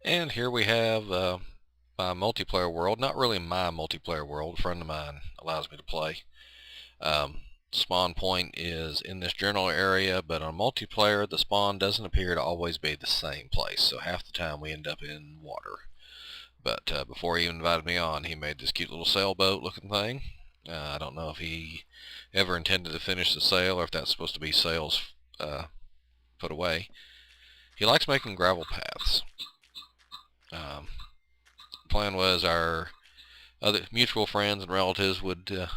And here we have my multiplayer world. Not really my multiplayer world. A friend of mine allows me to play. Spawn point is in this general area, but on multiplayer the spawn doesn't appear to always be the same place, so half the time we end up in water. But before he even invited me on, he made this cute little sailboat looking thing. I don't know if he ever intended to finish the sail or if that's supposed to be sails put away. He likes making gravel paths. Plan was our other mutual friends and relatives would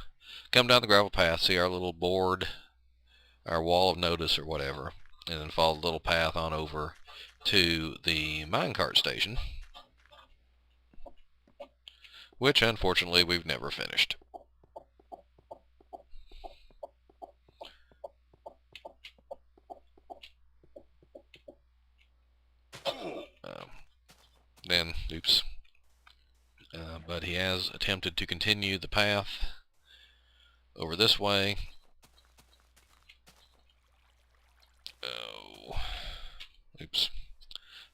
come down the gravel path, see our little board, our wall of notice or whatever, and then follow the little path on over to the minecart station, which unfortunately we've never finished. But he has attempted to continue the path over this way. Oh, oops,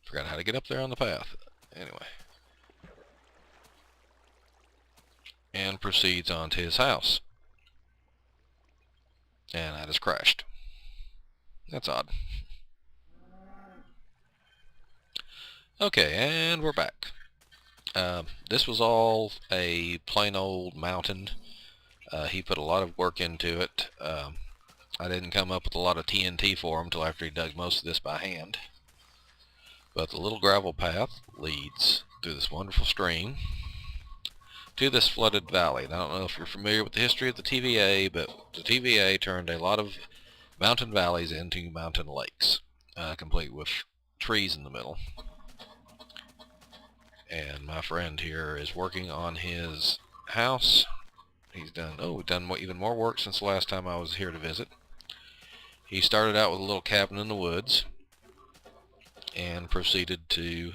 forgot how to get up there on the path. Anyway, and proceeds on to his house, and I just crashed. That's odd. Okay, and we're back. This was all a plain old mountain. He put a lot of work into it. I didn't come up with a lot of TNT for him until after he dug most of this by hand. But the little gravel path leads through this wonderful stream to this flooded valley. And I don't know if you're familiar with the history of the TVA, but the TVA turned a lot of mountain valleys into mountain lakes, complete with trees in the middle. And my friend here is working on his house. We've done even more work since the last time I was here to visit. He started out with a little cabin in the woods and proceeded to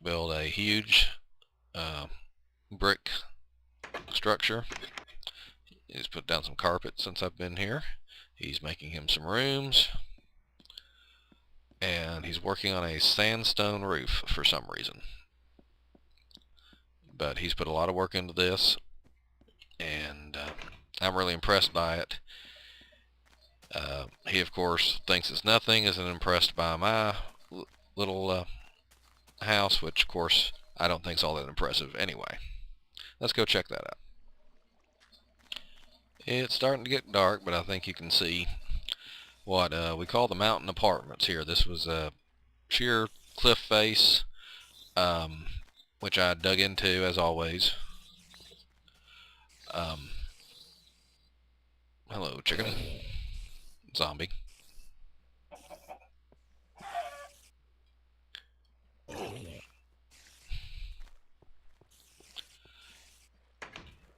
build a huge brick structure. He's put down some carpet since I've been here. He's making him some rooms. And he's working on a sandstone roof for some reason. But he's put a lot of work into this, and I'm really impressed by it. He, of course, thinks it's nothing, isn't impressed by my little house, which, of course, I don't think is all that impressive anyway. Let's go check that out. It's starting to get dark, but I think you can see what we call the mountain apartments here. This was a sheer cliff face, which I dug into as always. Hello, chicken. Zombie.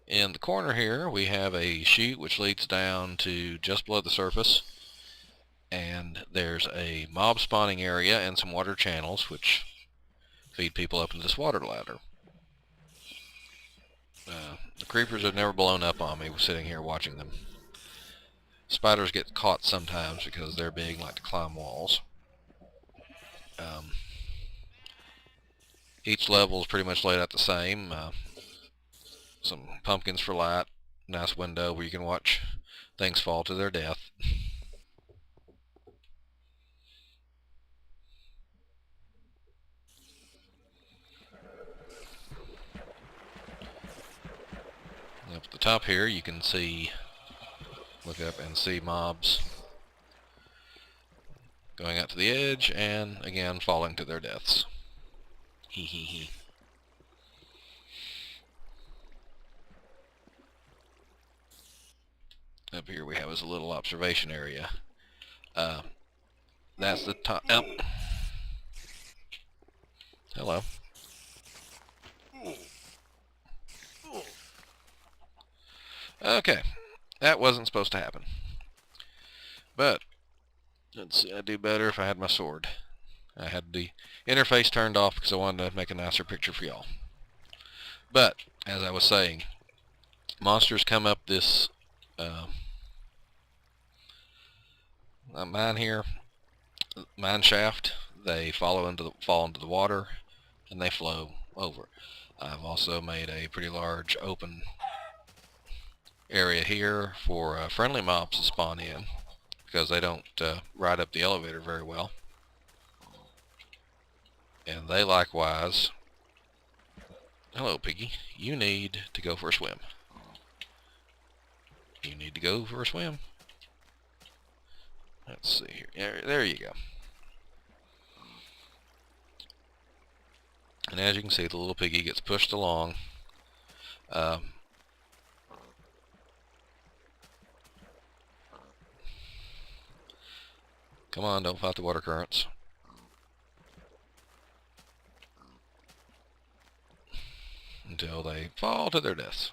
In the corner here we have a chute which leads down to just below the surface, and there's a mob spawning area and some water channels which feed people up into this water ladder. The creepers have never blown up on me sitting here watching them. Spiders get caught sometimes because they're big and like to climb walls. Each level is pretty much laid out the same. Some pumpkins for light, nice window where you can watch things fall to their death. Up at the top here you can see, look up and see mobs going out to the edge and again falling to their deaths. Hee hee hee. Up here we have as a little observation area. That's the top. Oh. Hello. Okay, that wasn't supposed to happen. But let's see, I'd do better if I had my sword. I had the interface turned off because I wanted to make a nicer picture for y'all. But as I was saying, monsters come up this mine here, mine shaft. they fall into the water, and they flow over. I've also made a pretty large open area here for friendly mobs to spawn in, because they don't ride up the elevator very well. And they likewise... Hello, Piggy. You need to go for a swim. You need to go for a swim. Let's see here. There you go. And as you can see, the little piggy gets pushed along. Come on, don't fight the water currents. Until they fall to their deaths.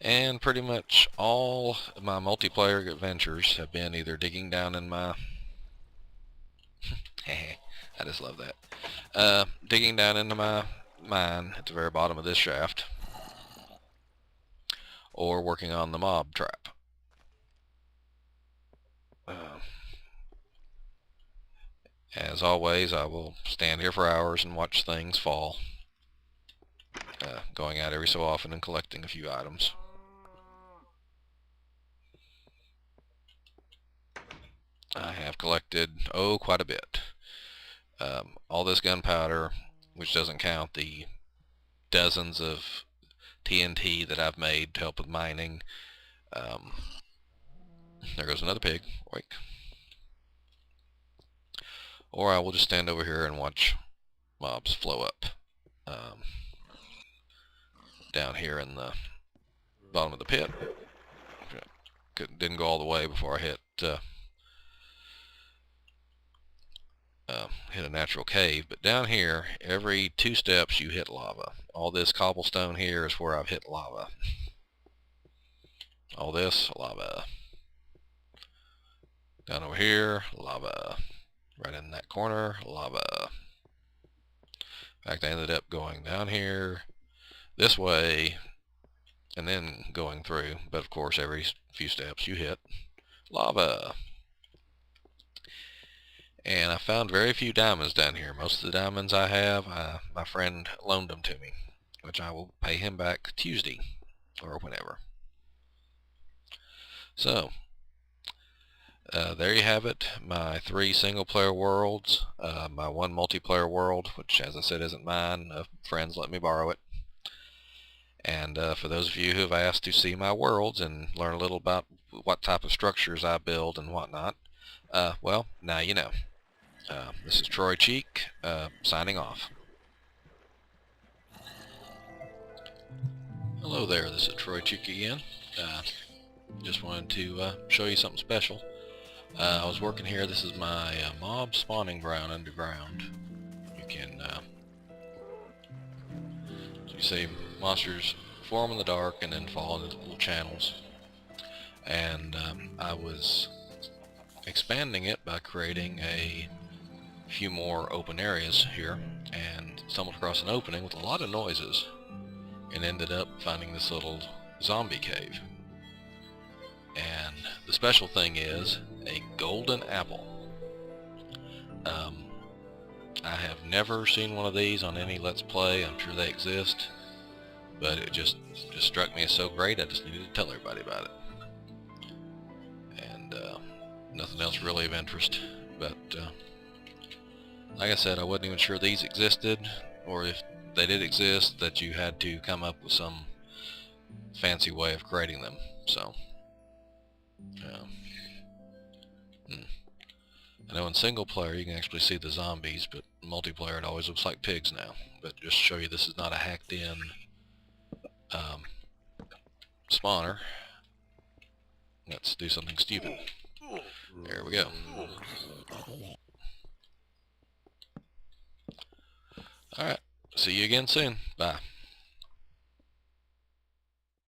And pretty much all of my multiplayer adventures have been either digging down in my... I just love that. Digging down into my mine at the very bottom of this shaft, or working on the mob trap. As always, I will stand here for hours and watch things fall, going out every so often and collecting a few items. I have collected, quite a bit. All this gunpowder, which doesn't count the dozens of TNT that I've made to help with mining. There goes another pig. Wait. Or I will just stand over here and watch mobs flow up. Down here in the bottom of the pit. Didn't go all the way before I hit a natural cave, but down here, every 2 steps you hit lava. All this cobblestone here is where I've hit lava. All this, lava. Down over here, lava. Right in that corner, lava. In fact, I ended up going down here, this way, and then going through, but of course every few steps you hit lava. And I found very few diamonds down here. Most of the diamonds I have, my friend loaned them to me, which I will pay him back Tuesday, or whenever. So, there you have it, my 3 single-player worlds, my 1 multiplayer world, which, as I said, isn't mine. Friends let me borrow it. And for those of you who have asked to see my worlds and learn a little about what type of structures I build and whatnot, well, now you know. This is Troy Cheek, signing off. Hello there, this is Troy Cheek again. Just wanted to show you something special. I was working here. This is my mob spawning ground underground. You can, so you see monsters form in the dark and then fall into little channels. And I was expanding it by creating a few more open areas here, and stumbled across an opening with a lot of noises, and ended up finding this little zombie cave. And the special thing is a golden apple. I have never seen one of these on any Let's Play. I'm sure they exist, but it just struck me as so great I just needed to tell everybody about it. And nothing else really of interest, but like I said, I wasn't even sure these existed, or if they did exist, that you had to come up with some fancy way of creating them. So I know in single player you can actually see the zombies, but in multiplayer it always looks like pigs now. But just to show you, this is not a hacked in spawner. Let's do something stupid. There we go. Alright, see you again soon. Bye.